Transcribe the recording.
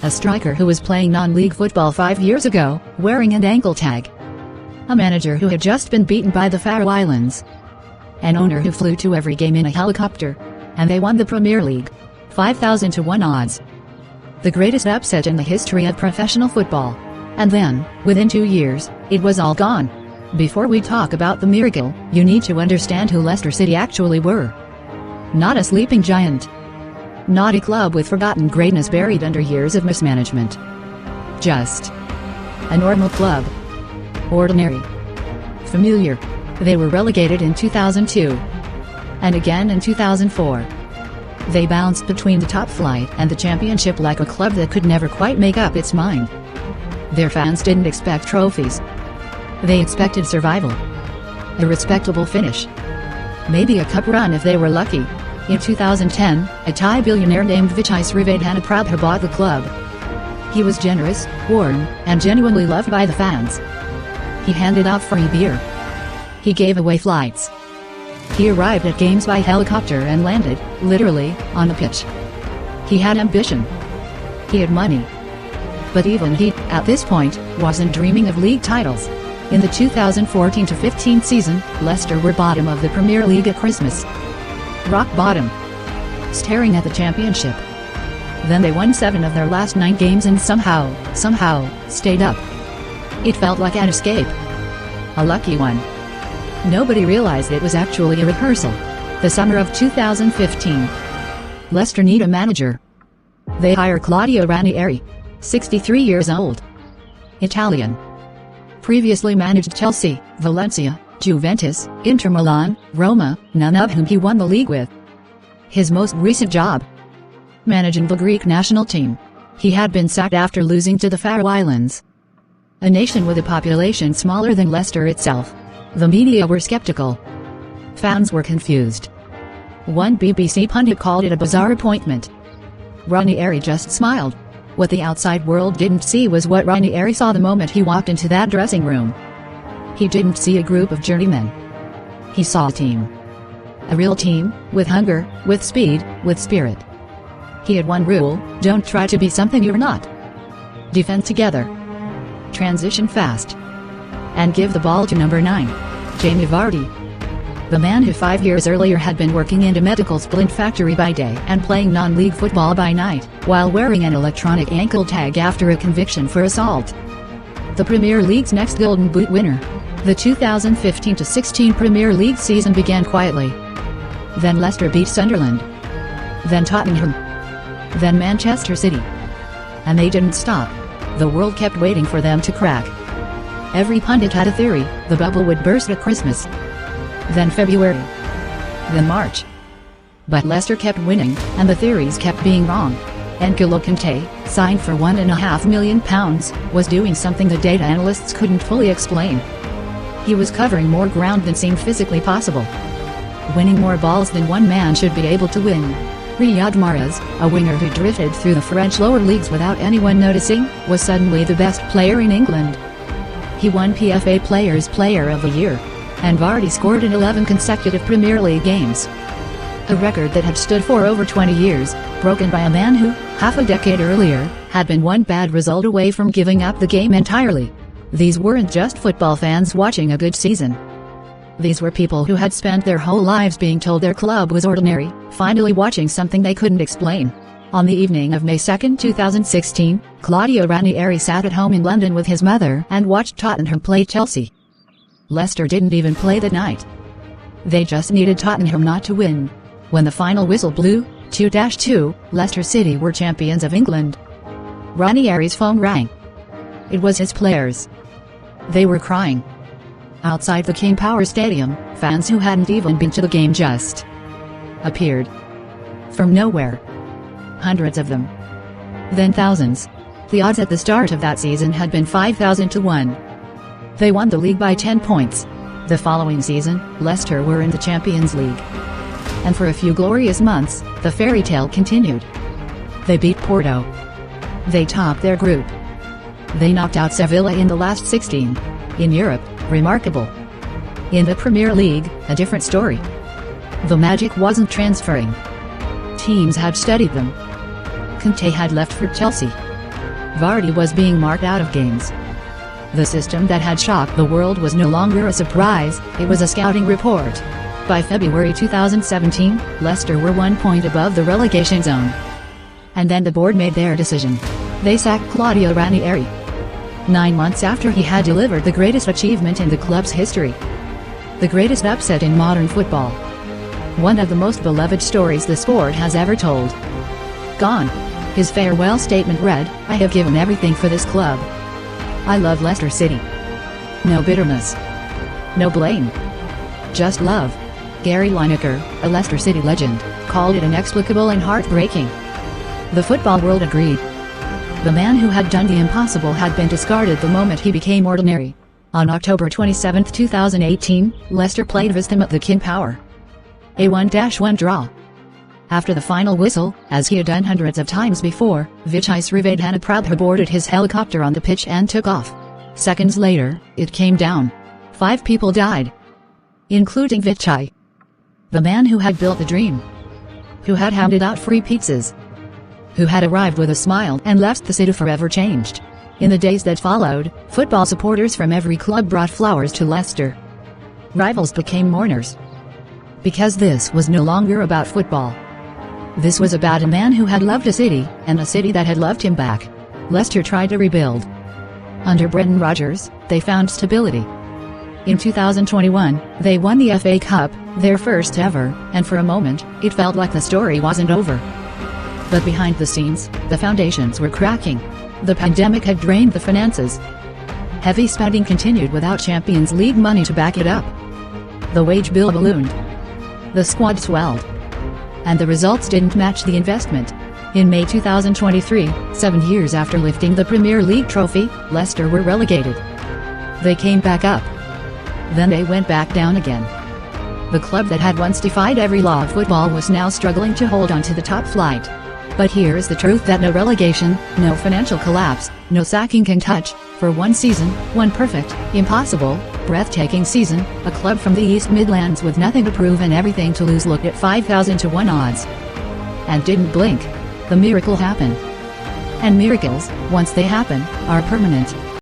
A striker who was playing non-league football 5 years ago, wearing an ankle tag. A manager who had just been beaten by the Faroe Islands. An owner who flew to every game in a helicopter. And they won the Premier League. 5,000 to 1 odds. The greatest upset in the history of professional football. And then, within 2 years, it was all gone. Before we talk about the miracle, you need to understand who Leicester City actually were. Not a sleeping giant. Not a club with forgotten greatness buried under years of mismanagement. Just a normal club. Ordinary. Familiar. They were relegated in 2002. And again in 2004. They bounced between the top flight and the championship like a club that could never quite make up its mind. Their fans didn't expect trophies. They expected survival. A respectable finish. Maybe a cup run if they were lucky. In 2010, a Thai billionaire named Vichai Srivaddhanaprabha bought the club. He was generous, warm, and genuinely loved by the fans. He handed out free beer. He gave away flights. He arrived at games by helicopter and landed, literally, on the pitch. He had ambition. He had money. But even he, at this point, wasn't dreaming of league titles. In the 2014-15 season, Leicester were bottom of the Premier League at Christmas. Rock bottom. Staring at the championship. Then they won 7 of their last 9 games and somehow, stayed up. It felt like an escape. A lucky one. Nobody realized it was actually a rehearsal. The summer of 2015. Leicester need a manager. They hire Claudio Ranieri. 63 years old. Italian. Previously managed Chelsea, Valencia, Juventus, Inter Milan, Roma, none of whom he won the league with. His most recent job? Managing the Greek national team. He had been sacked after losing to the Faroe Islands. A nation with a population smaller than Leicester itself. The media were skeptical. Fans were confused. One BBC pundit called it a bizarre appointment. Ranieri just smiled. What the outside world didn't see was what Ranieri saw the moment he walked into that dressing room. He didn't see a group of journeymen. He saw a team. A real team, with hunger, with speed, with spirit. He had one rule: don't try to be something you're not. Defend together. Transition fast. And give the ball to number 9, Jamie Vardy. The man who 5 years earlier had been working in a medical splint factory by day and playing non-league football by night, while wearing an electronic ankle tag after a conviction for assault. The Premier League's next Golden Boot winner. The 2015-16 Premier League season began quietly. Then Leicester beat Sunderland. Then Tottenham. Then Manchester City. And they didn't stop. The world kept waiting for them to crack. Every pundit had a theory: the bubble would burst at Christmas. Then February. Then March. But Leicester kept winning, and the theories kept being wrong. N'Golo Kante, signed for £1.5 million, was doing something the data analysts couldn't fully explain. He was covering more ground than seemed physically possible. Winning more balls than one man should be able to win. Riyad Mahrez, a winger who drifted through the French lower leagues without anyone noticing, was suddenly the best player in England. He won PFA Players' Player of the Year. And Vardy scored in 11 consecutive Premier League games. A record that had stood for over 20 years, broken by a man who, half a decade earlier, had been one bad result away from giving up the game entirely. These weren't just football fans watching a good season. These were people who had spent their whole lives being told their club was ordinary, finally watching something they couldn't explain. On the evening of May 2, 2016, Claudio Ranieri sat at home in London with his mother and watched Tottenham play Chelsea. Leicester didn't even play that night. They just needed Tottenham not to win. When the final whistle blew, 2-2, Leicester City were champions of England. Ranieri's phone rang. It was his players. They were crying. Outside the King Power Stadium, fans who hadn't even been to the game just appeared. From nowhere. Hundreds of them. Then thousands. The odds at the start of that season had been 5,000 to 1. They won the league by 10 points. The following season, Leicester were in the Champions League. And for a few glorious months, the fairy tale continued. They beat Porto. They topped their group. They knocked out Sevilla in the last 16. In Europe, remarkable. In the Premier League, a different story. The magic wasn't transferring. Teams had studied them. Kante had left for Chelsea. Vardy was being marked out of games. The system that had shocked the world was no longer a surprise, it was a scouting report. By February 2017, Leicester were 1 point above the relegation zone. And then the board made their decision. They sacked Claudio Ranieri 9 months after he had delivered the greatest achievement in the club's history. The greatest upset in modern football. One of the most beloved stories the sport has ever told. Gone. His farewell statement read, "I have given everything for this club. I love Leicester City. No bitterness. No blame. Just love." Gary Lineker, a Leicester City legend, called it inexplicable and heartbreaking. The football world agreed. The man who had done the impossible had been discarded the moment he became ordinary. On October 27, 2018, Leicester played West Ham at the King Power. A 1-1 draw. After the final whistle, as he had done hundreds of times before, Vichai Srivaddhanaprabha boarded his helicopter on the pitch and took off. Seconds later, it came down. 5 people died, including Vichai. The man who had built the dream. Who had handed out free pizzas. Who had arrived with a smile and left the city forever changed. In the days that followed, football supporters from every club brought flowers to Leicester. Rivals became mourners. Because this was no longer about football. This was about a man who had loved a city, and a city that had loved him back. Leicester tried to rebuild. Under Brendan Rodgers, they found stability. In 2021, they won the FA Cup, their first ever, and for a moment, it felt like the story wasn't over. But behind the scenes, the foundations were cracking. The pandemic had drained the finances. Heavy spending continued without Champions League money to back it up. The wage bill ballooned. The squad swelled. And the results didn't match the investment. In May 2023, 7 years after lifting the Premier League trophy, Leicester were relegated. They came back up. Then they went back down again. The club that had once defied every law of football was now struggling to hold on to the top flight. But here is the truth that no relegation, no financial collapse, no sacking can touch. For one season, one perfect, impossible, breathtaking season, a club from the East Midlands with nothing to prove and everything to lose looked at 5,000 to 1 odds. And didn't blink. The miracle happened. And miracles, once they happen, are permanent.